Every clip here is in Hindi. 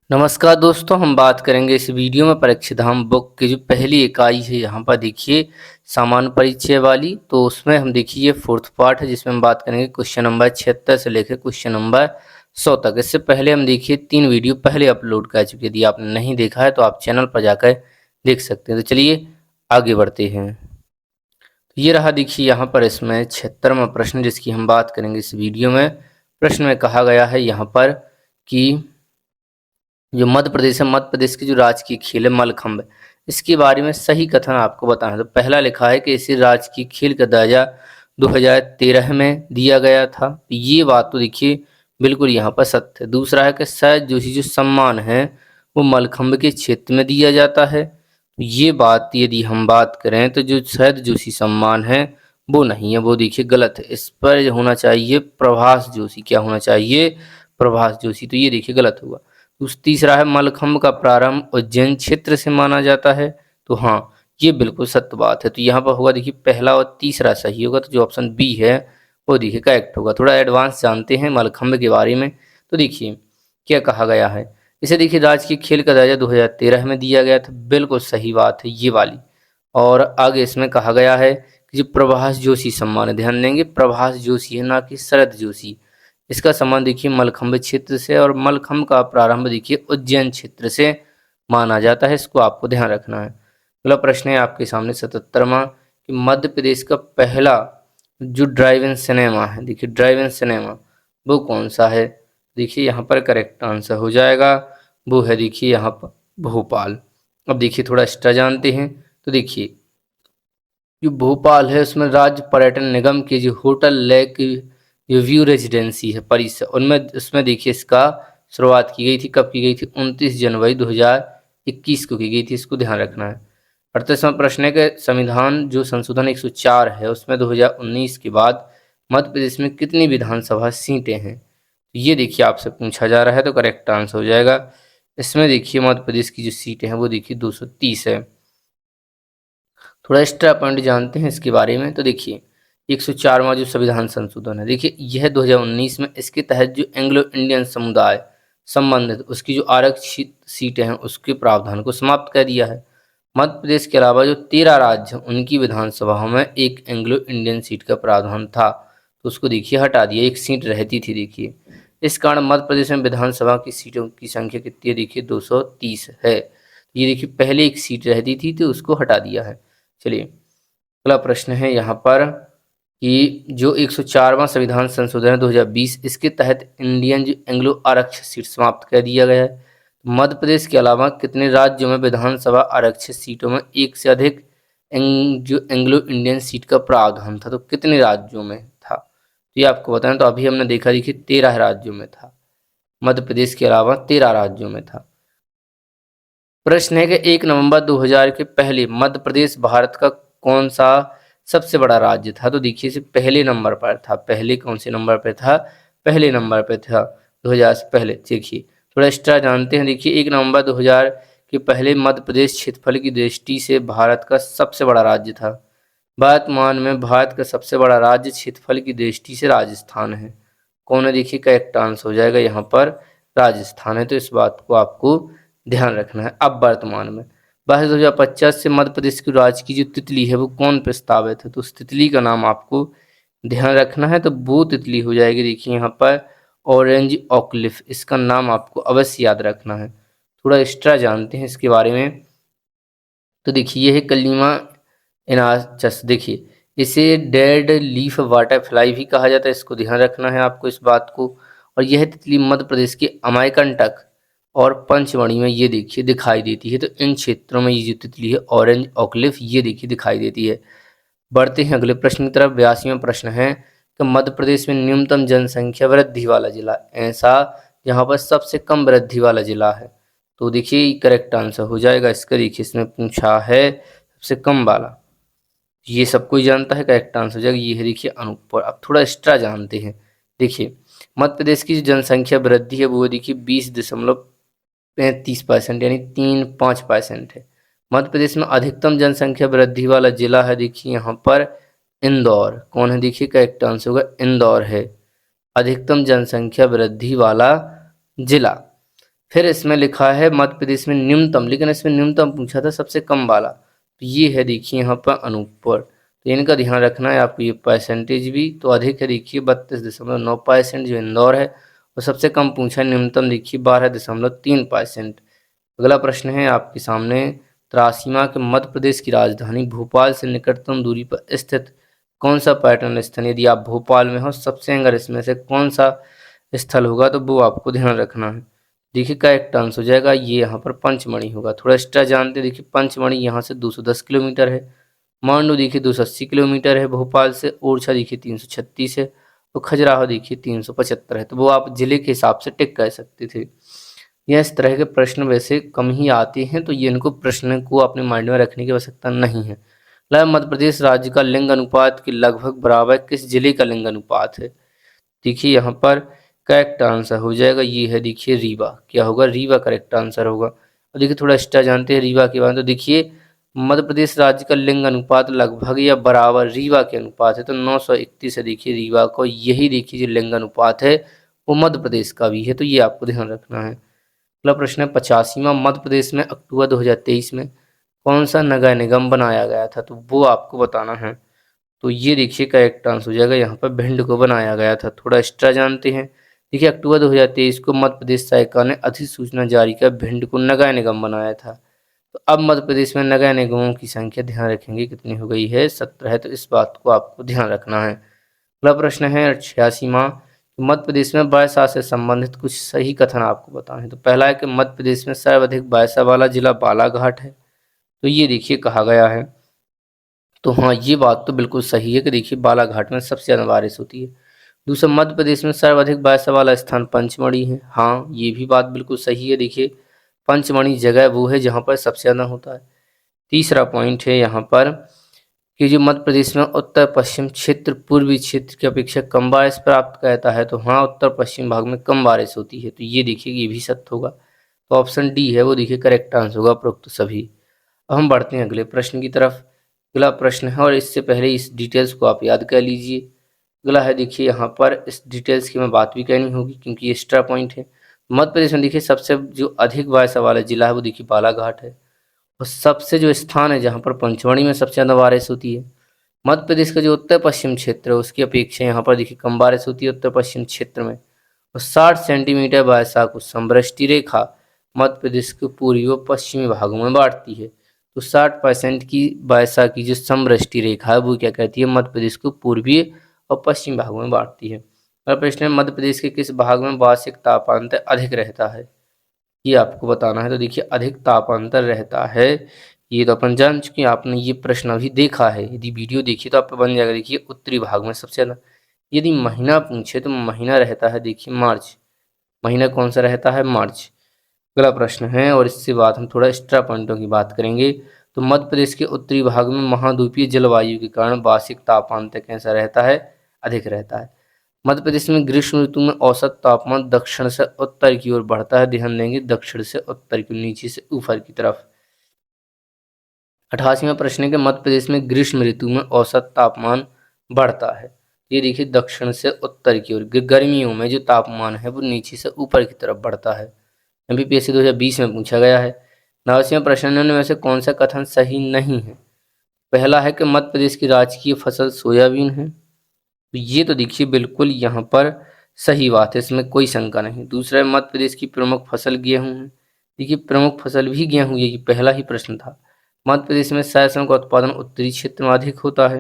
नमस्कार दोस्तों, हम बात करेंगे इस वीडियो में परीक्षाधाम बुक की जो पहली इकाई है। यहाँ पर देखिए सामान्य परिचय वाली, तो उसमें हम देखिए ये फोर्थ पार्ट है जिसमें हम बात करेंगे क्वेश्चन नंबर 76 से लेकर क्वेश्चन नंबर 100 तक। इससे पहले हम देखिए 3 वीडियो पहले अपलोड कर चुके। यदि आपने नहीं देखा है तो आप चैनल पर जाकर देख सकते हैं। तो चलिए आगे बढ़ते हैं। तो ये रहा देखिए यहाँ पर इसमें 76वां प्रश्न जिसकी हम बात करेंगे इस वीडियो में। प्रश्न में कहा गया है यहाँ पर कि जो मध्य प्रदेश है, मध्य प्रदेश की जो राजकीय खेल है मल्लखंब, इसके बारे में सही कथन आपको बताना है। तो पहला लिखा है कि इसे राजकीय खेल का दर्जा 2013 में दिया गया था। तो ये बात तो देखिए बिल्कुल यहाँ पर सत्य है। दूसरा है कि सैयद जोशी जो सम्मान है वो मल्लखंब के क्षेत्र में दिया जाता है। तो ये बात यदि हम बात करें तो जो सैयद जोशी सम्मान है वो नहीं है, वो देखिए गलत है। इस पर होना चाहिए प्रभास जोशी। क्या होना चाहिए? प्रभास जोशी। तो ये देखिए गलत हुआ। तीसरा है मलखंब का प्रारंभ उज्जैन क्षेत्र से माना जाता है। तो हाँ, ये बिल्कुल सत्य बात है। तो यहाँ पर होगा देखिए पहला और तीसरा सही होगा। तो जो ऑप्शन बी है वो देखिए करेक्ट होगा। थोड़ा एडवांस जानते हैं मलखंब के बारे में। तो देखिए क्या कहा गया है, इसे देखिए राजकीय खेल का दर्जा 2013 में दिया गया था। बिल्कुल सही बात है ये वाली। और आगे इसमें कहा गया है कि जो प्रभास जोशी सम्मान है, ध्यान देंगे प्रभास जोशी है ना कि शरद जोशी। इसका संबंध देखिए मलखंब क्षेत्र से, और मलखंब का प्रारंभ देखिए उज्जैन क्षेत्र से माना जाता है। इसको आपको ध्यान रखना है। अगला प्रश्न है आपके सामने 77वां कि मध्य प्रदेश का पहला जो ड्राइव इन सिनेमा है, देखिए ड्राइव इन सिनेमा वो कौन सा है? देखिए यहाँ पर करेक्ट आंसर हो जाएगा वो है देखिए यहाँ पर भोपाल। अब देखिए थोड़ा एक्स्ट्रा जानते हैं। तो देखिए जो भोपाल है उसमें राज्य पर्यटन निगम के जो होटल लेक जो व्यू रेजिडेंसी है परिसर, उनमें उसमें देखिए इसका शुरुआत की गई थी। कब की गई थी? 29 जनवरी 2021 को की गई थी। इसको ध्यान रखना है। 38वां प्रश्न है कि संविधान जो संशोधन 104 है उसमें 2019 के बाद मध्य प्रदेश में कितनी विधानसभा सीटें हैं? तो ये देखिए आपसे पूछा जा रहा है। तो करेक्ट आंसर हो जाएगा इसमें देखिए मध्य प्रदेश की जो सीटें हैं वो देखिए 230 है। थोड़ा एक्स्ट्रा पॉइंट जानते हैं इसके बारे में। तो देखिए 104वां जो संविधान संशोधन है, देखिए यह 2019 में इसके तहत जो एंग्लो इंडियन समुदाय संबंधित उसकी जो आरक्षित सीटें हैं उसके प्रावधान को समाप्त कर दिया है। मध्य प्रदेश के अलावा जो 13 राज्य हैं उनकी विधानसभाओं में एक एंग्लो इंडियन सीट का प्रावधान था, तो उसको देखिए हटा दिया। एक सीट रहती थी देखिए। इस कारण मध्य प्रदेश में विधानसभा की सीटों की संख्या कितनी है? देखिए 230 है। ये देखिए पहले एक सीट रहती थी तो उसको हटा दिया है। चलिए अगला प्रश्न है यहाँ पर कि जो 104वां संविधान संशोधन है 2020, इसके तहत इंडियन जो एंग्लो आरक्षित सीट समाप्त कर दिया गया है। मध्य प्रदेश के अलावा कितने राज्यों में विधानसभा आरक्षित सीटों में एक से अधिक जो एंग्लो इंडियन सीट का प्रावधान था? तो कितने राज्यों में था? तो ये आपको बताएं। तो अभी हमने देखा देखिए 13 राज्यों में था। मध्य प्रदेश के अलावा 13 राज्यों में था। प्रश्न है कि 1 नवंबर 2000 के पहले मध्य प्रदेश भारत का कौन सा सबसे बड़ा राज्य था? तो देखिए इसे पहले नंबर पर था। पहले कौन से नंबर पे था? पहले नंबर पे था 2000 से पहले। देखिए थोड़ा एक्स्ट्रा जानते हैं। देखिए 1 नवंबर 2000 के पहले मध्य प्रदेश क्षेत्रफल की दृष्टि से भारत का सबसे बड़ा राज्य था। वर्तमान में भारत का सबसे बड़ा राज्य क्षेत्रफल की दृष्टि से राजस्थान है। कौन है? देखिए करेक्ट आंसर हो जाएगा यहाँ पर राजस्थान है। तो इस बात को आपको ध्यान रखना है। अब वर्तमान में वर्ष 2050 से मध्य प्रदेश की राज्य की जो तितली है वो कौन प्रस्तावित है? तो उस तितली का नाम आपको ध्यान रखना है। तो वो तितली हो जाएगी देखिए यहाँ पर ऑरेंज ऑकलिफ। इसका नाम आपको अवश्य याद रखना है। थोड़ा एक्स्ट्रा जानते हैं इसके बारे में। तो देखिए ये है कलीमा इनाचस। देखिए इसे डेड लीफ वाटरफ्लाई भी कहा जाता है। इसको ध्यान रखना है आपको इस बात को। और यह तितली मध्य प्रदेश के अमायकंटक और पंचमढ़ी में ये देखिए दिखाई देती है। तो इन क्षेत्रों में ये जो तितली है ऑरेंज ऑकलिफ ये देखिए दिखाई देती है। बढ़ते हैं अगले प्रश्न की तरफ। 82वां प्रश्न है कि मध्य प्रदेश में न्यूनतम जनसंख्या वृद्धि वाला जिला ऐसा जहाँ पर सबसे कम वृद्धि वाला जिला है? तो देखिए करेक्ट आंसर हो जाएगा इसका। देखिए इसमें पूछा है सबसे कम वाला, ये सब कोई जानता है। करेक्ट आंसर हो जाएगा ये है देखिए अनूपपुर। अब थोड़ा एक्स्ट्रा जानते हैं। देखिए मध्य प्रदेश की जो जनसंख्या वृद्धि है वो देखिए 20.35% यानी 3.5% है। मध्य प्रदेश में अधिकतम जनसंख्या वृद्धि वाला जिला है देखिए यहाँ पर इंदौर। कौन है? देखिए करेक्ट आंसर होगा इंदौर है अधिकतम जनसंख्या वृद्धि वाला जिला। फिर इसमें लिखा है मध्य प्रदेश में न्यूनतम, लेकिन इसमें न्यूनतम पूछा था सबसे कम वाला, तो ये है देखिए यहाँ पर अनूपपुर। तो इनका ध्यान रखना है आपको। ये परसेंटेज भी तो अधिक है देखिए 32.9% जो इंदौर है, और सबसे कम पूछा न्यूनतम देखिए 12.3%। अगला प्रश्न है आपके सामने, त्रासीमा के मध्य प्रदेश की राजधानी भोपाल से निकटतम दूरी पर स्थित कौन सा पर्यटन स्थल, यदि आप भोपाल में हो सबसे अगर इसमें से कौन सा स्थल होगा तो वो आपको ध्यान रखना है। देखिए करेक्ट आंसर हो जाएगा ये यहाँ पर पंचमढ़ी होगा। थोड़ा एक्स्ट्रा जानते देखिए, पंचमढ़ी यहाँ से 210 किलोमीटर है, मांडू देखिए 280 किलोमीटर है भोपाल से, ओरछा देखिए 336 है, तो खजुराहो देखिए 375 है। तो वो आप जिले के हिसाब से टिक कर सकते थे। यह इस तरह के प्रश्न वैसे कम ही आते हैं, तो ये इनको प्रश्न को अपने माइंड में रखने की आवश्यकता नहीं है। मध्य प्रदेश राज्य का लिंग अनुपात के लगभग बराबर किस जिले का लिंग अनुपात है। देखिए यहाँ पर करेक्ट आंसर हो जाएगा ये है देखिए रीवा। क्या होगा, रीवा करेक्ट आंसर होगा। और देखिए थोड़ा एक्स्ट्रा जानते हैं रीवा के बारे में, तो देखिए मध्य प्रदेश राज्य का लिंग अनुपात लगभग या बराबर रीवा के अनुपात है, तो 931 है देखिए रीवा को। यही देखिए जो लिंग अनुपात है वो मध्य प्रदेश का भी है, तो ये आपको ध्यान रखना है। अगला प्रश्न है 85वां, मध्य प्रदेश में अक्टूबर 2023 में कौन सा नगर निगम बनाया गया था, तो वो आपको बताना है। तो ये देखिए करेक्ट आंसर हो जाएगा, यहाँ पर भिंड को बनाया गया था। थोड़ा एक्स्ट्रा जानते हैं, देखिए अक्टूबर 2023 को मध्य प्रदेश सरकार ने अधिसूचना जारी कर भिंड को नगर निगम बनाया था। तो अब मध्य प्रदेश में नगर निगमों की संख्या ध्यान रखेंगे कितनी हो गई है, 17 है, तो इस बात को आपको ध्यान रखना है। अगला प्रश्न है 86वां, मध्य प्रदेश में वर्षा से संबंधित कुछ सही कथन आपको बताएं। तो पहला है कि मध्य प्रदेश में सर्वाधिक वर्षा वाला जिला बालाघाट है, तो ये देखिए कहा गया है। तो हाँ ये बात तो बिल्कुल सही है कि देखिए बालाघाट में सबसे ज़्यादा बारिश होती है। दूसरा, मध्य प्रदेश में सर्वाधिक वर्षा वाला स्थान पंचमढ़ी है, हाँ ये भी बात बिल्कुल सही है। देखिए पंचमढ़ी जगह वो है जहाँ पर सबसे ज़्यादा होता है। तीसरा पॉइंट है यहाँ पर कि जो मध्य प्रदेश में उत्तर पश्चिम क्षेत्र पूर्वी क्षेत्र की अपेक्षा कम बारिश प्राप्त करता है, तो हाँ उत्तर पश्चिम भाग में कम बारिश होती है, तो ये देखिए ये भी सत्य होगा। तो ऑप्शन डी है वो देखिए करेक्ट आंसर होगा उपरोक्त सभी। अब हम बढ़ते हैं अगले प्रश्न की तरफ। अगला प्रश्न है, और इससे पहले इस डिटेल्स को आप याद कर लीजिए। अगला है देखिए यहाँ पर इस डिटेल्स की मैं बात भी करनी होगी क्योंकि ये एक्स्ट्रा पॉइंट है। मध्य प्रदेश में देखिए सबसे जो अधिक वर्षा वाला जिला है वो देखिए बालाघाट है, और सबसे जो स्थान है जहाँ पर पंचमढ़ी में सबसे ज़्यादा बारिश होती है। मध्य प्रदेश का जो उत्तर पश्चिम क्षेत्र है उसकी अपेक्षा यहाँ पर देखिए कम बारिश होती है उत्तर पश्चिम क्षेत्र में, और 60 सेंटीमीटर वर्षा को समवृष्टि रेखा मध्य प्रदेश के पूर्वी व पश्चिमी भागों में बांटती है। तो 60% की वर्षा की जो समवृष्टि रेखा है वो क्या कहती है, मध्य प्रदेश को पूर्वी और पश्चिमी भागों में बांटती है। अगला प्रश्न है, मध्य प्रदेश के किस भाग में वार्षिक तापांतर अधिक रहता है, ये आपको बताना है। तो देखिए अधिक तापांतर रहता है, ये तो अपन जान चुके हैं, आपने ये प्रश्न अभी देखा है, यदि वीडियो देखिए तो आपको बन जाएगा। देखिए उत्तरी भाग में सबसे ज़्यादा। यदि महीना पूछे तो महीना रहता है देखिए मार्च, महीना कौन सा रहता है, मार्च। अगला प्रश्न है, और इससे बाद हम थोड़ा एक्स्ट्रा पॉइंटों की बात करेंगे। तो मध्य प्रदेश के उत्तरी भाग में महाद्वीपीय जलवायु के कारण वार्षिक तापांतर कैसा रहता है, अधिक रहता है। मध्य प्रदेश में ग्रीष्म ऋतु में औसत तापमान दक्षिण से उत्तर की ओर बढ़ता है, ध्यान देंगे दक्षिण से उत्तर की, नीचे से ऊपर की तरफ। 88वां प्रश्न है कि मध्य प्रदेश में ग्रीष्म ऋतु में औसत तापमान बढ़ता है, ये देखिए दक्षिण से उत्तर की ओर। गर्मियों में जो तापमान है वो नीचे से ऊपर की तरफ बढ़ता है। एमपीएससी 2020 में पूछा गया है। 89वां प्रश्न, निम्न में से कौन सा कथन सही नहीं है। पहला है कि मध्य प्रदेश की राजकीय फसल सोयाबीन है, तो ये तो देखिए बिल्कुल यहाँ पर सही बात है, इसमें कोई शंका नहीं। दूसरा है मध्य प्रदेश की प्रमुख फसल गेहूँ है, देखिए प्रमुख फसल भी गेहूँ, ये पहला ही प्रश्न था। मध्य प्रदेश में सरसों का उत्पादन उत्तरी क्षेत्र में अधिक होता है,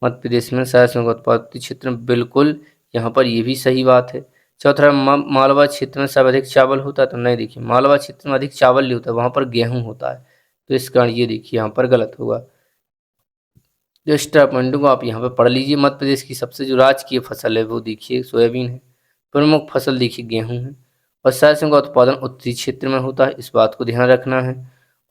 मध्य प्रदेश में सरसों का उत्पादन उत्तरी क्षेत्र में, बिल्कुल यहाँ पर ये भी सही बात है। चौथा, मालवा क्षेत्र में सर्वाधिक चावल होता है, तो नहीं देखिए मालवा क्षेत्र में अधिक चावल नहीं होता, वहाँ पर गेहूँ होता है, तो इस कारण ये देखिए यहाँ पर गलत होगा। जो एक्स्ट्रा पॉइंटों को आप यहाँ पे पढ़ लीजिए। मध्य प्रदेश की सबसे जो राजकीय फसल है वो देखिए सोयाबीन है, प्रमुख फसल देखिए गेहूं है, और सरसों का उत्पादन उत्तरी क्षेत्र में होता है, इस बात को ध्यान रखना है।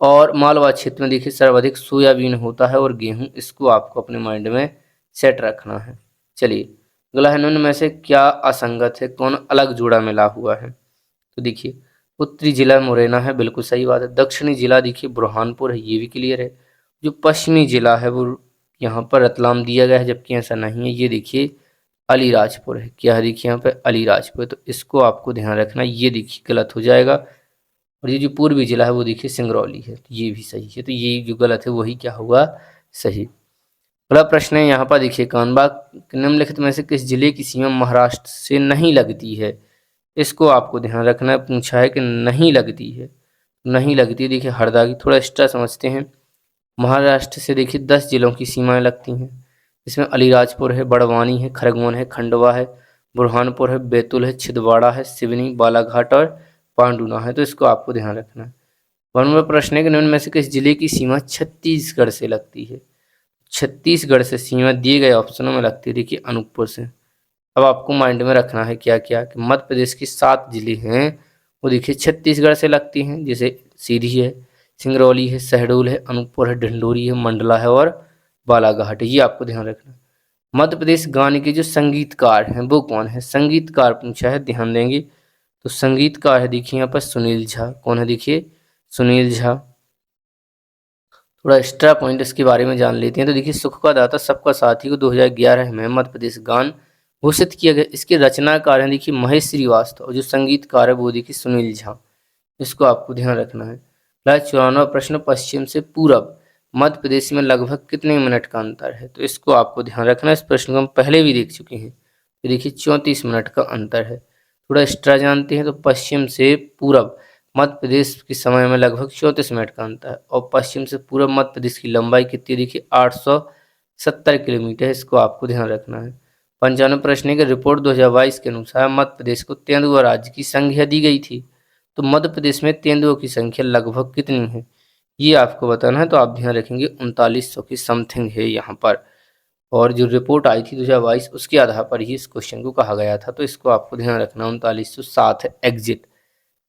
और मालवा क्षेत्र में देखिए सर्वाधिक सोयाबीन होता है और गेहूं, इसको आपको अपने माइंड में सेट रखना है। चलिए अगला है, निम्न में से क्या असंगत है, कौन अलग जोड़ा मिला हुआ है। तो देखिए उत्तरी जिला मुरैना है, बिल्कुल सही बात है। दक्षिणी जिला देखिए बुरहानपुर है, ये भी क्लियर है। जो पश्चिमी जिला है वो यहाँ पर रतलाम दिया गया है, जबकि ऐसा नहीं है, ये देखिए अलीराजपुर है। क्या है देखिए यहाँ पे अलीराजपुर, तो इसको आपको ध्यान रखना, ये देखिए गलत हो जाएगा। और ये जो पूर्वी जिला है वो देखिए सिंगरौली है, तो ये भी सही है, तो ये जो गलत है वही क्या होगा, सही। अगला प्रश्न है यहाँ पर देखिए, कानबा निम्नलिखित में से किस जिले की सीमा महाराष्ट्र से नहीं लगती है। इसको आपको ध्यान रखना है, पूछा है कि नहीं लगती है, नहीं लगती है। देखिए हरदा की थोड़ा एक्स्ट्रा समझते हैं। महाराष्ट्र से देखिए 10 जिलों की सीमाएं लगती हैं, इसमें अलीराजपुर है, बड़वानी है, खरगोन है, खंडवा है, बुरहानपुर है, बैतूल है, छिंदवाड़ा है, सिवनी, बालाघाट और पांडुना है, तो इसको आपको ध्यान रखना है। 1 प्रश्न है कि निम्न में से किस जिले की सीमा छत्तीसगढ़ से लगती है। छत्तीसगढ़ से सीमा दिए गए ऑप्शनों में लगती है देखिए अनूपपुर से। अब आपको माइंड में रखना है क्या क्या, कि मध्य प्रदेश की 7 जिले हैं वो देखिए छत्तीसगढ़ से लगती हैं, जैसे सीधी है, सिंगरौली है, शहडोल है, अनूपपुर है, ढिंडोरी है, मंडला है और बालाघाट है, ये आपको ध्यान रखना है। मध्य प्रदेश गाने के जो संगीतकार हैं वो कौन है, संगीतकार पूछा है, ध्यान देंगे। तो संगीतकार है देखिए यहाँ पर सुनील झा। कौन है देखिए, सुनील झा। थोड़ा एक्स्ट्रा पॉइंट इसके बारे में जान लेते हैं। तो देखिए सुख का दाता सबका साथी को 2011 में मध्य प्रदेश गान घोषित किया गया। इसके रचनाकार हैं देखिए महेश श्रीवास्तव, और जो संगीतकार है वो देखिए सुनील झा। इसको आपको ध्यान रखना है। 94वां प्रश्न, पश्चिम से पूरब मध्य प्रदेश में लगभग कितने मिनट का अंतर है। तो इसको आपको ध्यान रखना है, इस प्रश्न को हम पहले भी देख चुके हैं। तो देखिए 34 मिनट का अंतर है। थोड़ा एक्स्ट्रा जानते हैं, तो पश्चिम से पूरब मध्य प्रदेश के समय में लगभग 34 मिनट का अंतर है, और पश्चिम से पूर्व मध्य प्रदेश की लंबाई कितनी देखिए 870 किलोमीटर है, इसको आपको ध्यान रखना है। 95 प्रश्न है कि रिपोर्ट 2022 के अनुसार मध्य प्रदेश को तेंदुआ राज्य की संज्ञा दी गई थी, तो मध्य प्रदेश में तेंदुओं की संख्या लगभग कितनी है, ये आपको बताना है। तो आप ध्यान रखेंगे 3900 की समथिंग है यहाँ पर, और जो रिपोर्ट आई थी 2022 उसके आधार पर ही इस क्वेश्चन को कहा गया था, तो इसको आपको ध्यान रखना, 3907 है एग्जिट।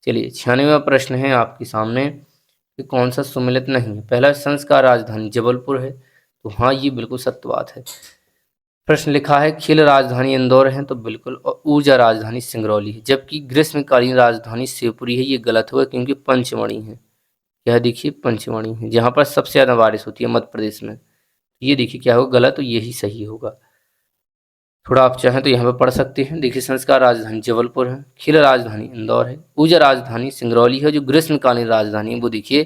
चलिए 96वां प्रश्न है आपके सामने कि कौन सा सुमेलित नहीं है। पहला, संस्कार राजधानी जबलपुर है, तो हाँ ये बिल्कुल सत्य बात है। प्रश्न लिखा है खेल राजधानी इंदौर है, तो बिल्कुल, और ऊर्जा राजधानी सिंगरौली है, जबकि ग्रीष्मकालीन राजधानी शिवपुरी है, ये गलत होगा क्योंकि पंचमढ़ी है। यह देखिए पंचमढ़ी है जहाँ पर सबसे ज़्यादा बारिश होती है मध्य प्रदेश में, ये देखिए क्या होगा, गलत, तो यही सही होगा। थोड़ा आप चाहें तो यहाँ पर पढ़ सकते हैं। देखिए संस्कार राजधानी जबलपुर है, खेल राजधानी इंदौर है, ऊर्जा राजधानी सिंगरौली है, जो ग्रीष्मकालीन राजधानी है वो देखिए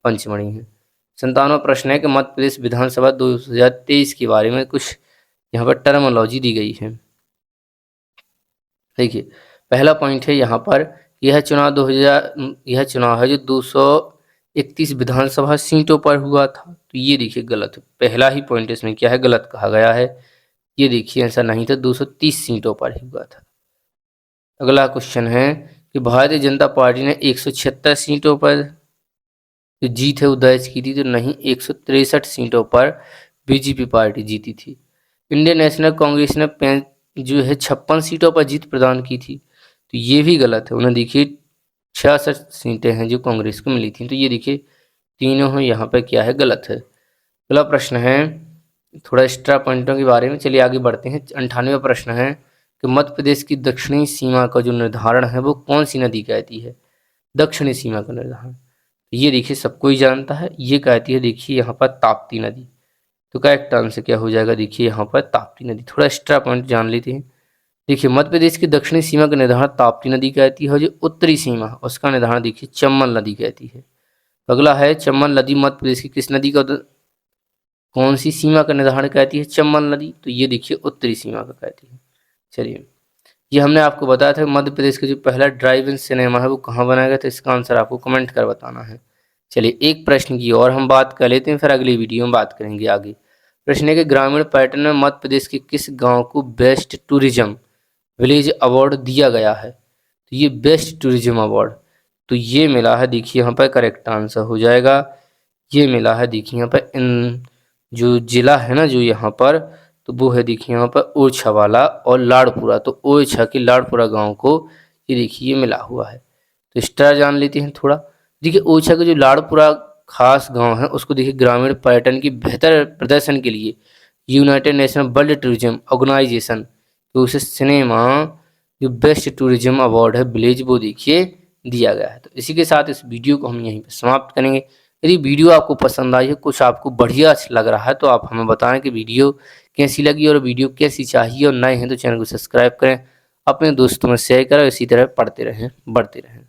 पंचमढ़ी है। 57वां प्रश्न है कि मध्य प्रदेश विधानसभा 2023 के बारे में कुछ यहाँ पर टर्मोलॉजी दी गई है। देखिए पहला पॉइंट है यहाँ पर, यह चुनाव यह चुनाव है जो 231 विधानसभा सीटों पर हुआ था, तो ये देखिए गलत है। पहला ही पॉइंट इसमें क्या है, गलत कहा गया है। ये देखिए ऐसा नहीं था, 230 सीटों पर ही हुआ था। अगला क्वेश्चन है कि भारतीय जनता पार्टी ने 176 सीटों पर जो जीत है वो दर्ज की थी, तो नहीं, 163 सीटों पर बीजेपी पार्टी जीती थी। इंडियन नेशनल कांग्रेस ने जो है 56 सीटों पर जीत प्रदान की थी, तो ये भी गलत है। उन्हें देखिए 66 सीटें हैं जो कांग्रेस को मिली थी, तो ये देखिए तीनों यहाँ पर क्या है, गलत है। अगला प्रश्न है थोड़ा एक्स्ट्रा पॉइंटों के बारे में, चलिए आगे बढ़ते हैं। 98वां प्रश्न है कि मध्य प्रदेश की दक्षिणी सीमा का जो निर्धारण है वो कौन सी नदी कहती है। दक्षिणी सीमा का निर्धारण, ये देखिए सबको ही जानता है, ये कहती है देखिए यहाँ पर ताप्ती नदी। तो करेक्ट आंसर क्या हो जाएगा, देखिए यहाँ पर ताप्ती नदी। थोड़ा एक्स्ट्रा पॉइंट जान लेते हैं। देखिए मध्य प्रदेश की दक्षिणी सीमा का निर्धारण ताप्ती नदी कहती है, जो उत्तरी सीमा उसका निर्धारण देखिए चंबल नदी कहती है। अगला है चंबल नदी मध्य प्रदेश की किस नदी का कौन सी सीमा का निर्धारण कहती है, चंबल नदी, तो ये देखिए उत्तरी सीमा का कहती है। चलिए ये हमने आपको बताया था मध्य प्रदेश का जो पहला ड्राइव इन सिनेमा है वो कहाँ बनाया गया था, इसका आंसर आपको कमेंट कर बताना है। चलिए एक प्रश्न की और हम बात कर लेते हैं, फिर अगली वीडियो में बात करेंगे आगे। प्रश्न है कि ग्रामीण पर्यटन में मध्य प्रदेश के किस गांव को बेस्ट टूरिज्म विलेज अवार्ड दिया गया है। तो ये बेस्ट टूरिज्म अवार्ड तो ये मिला है देखिए यहाँ पर, करेक्ट आंसर हो जाएगा, ये मिला है देखिए यहाँ पर, इन जो जिला है ना जो यहाँ पर, तो वो है देखिए यहाँ पर ओरछा वाला और लाड़पुरा, तो ओरछा के लाड़पुरा गांव को ये देखिए ये मिला हुआ है। तो स्टार जान लेते हैं थोड़ा। देखिए ओरछा का जो लाड़पुरा खास गांव है उसको देखिए ग्रामीण पर्यटन की बेहतर प्रदर्शन के लिए United Nation World Tourism Organization तो उसे सिनेमा जो बेस्ट टूरिज्म अवार्ड है विलेज वो देखिए दिया गया है। तो इसी के साथ इस वीडियो को हम यहीं पर समाप्त करेंगे। यदि वीडियो आपको पसंद आई है, कुछ आपको बढ़िया लग रहा है, तो आप हमें बताएं कि वीडियो कैसी लगी और वीडियो कैसी चाहिए, और नए हैं तो चैनल को सब्सक्राइब करें, अपने दोस्तों में शेयर करें, इसी तरह पढ़ते रहें, बढ़ते रहें।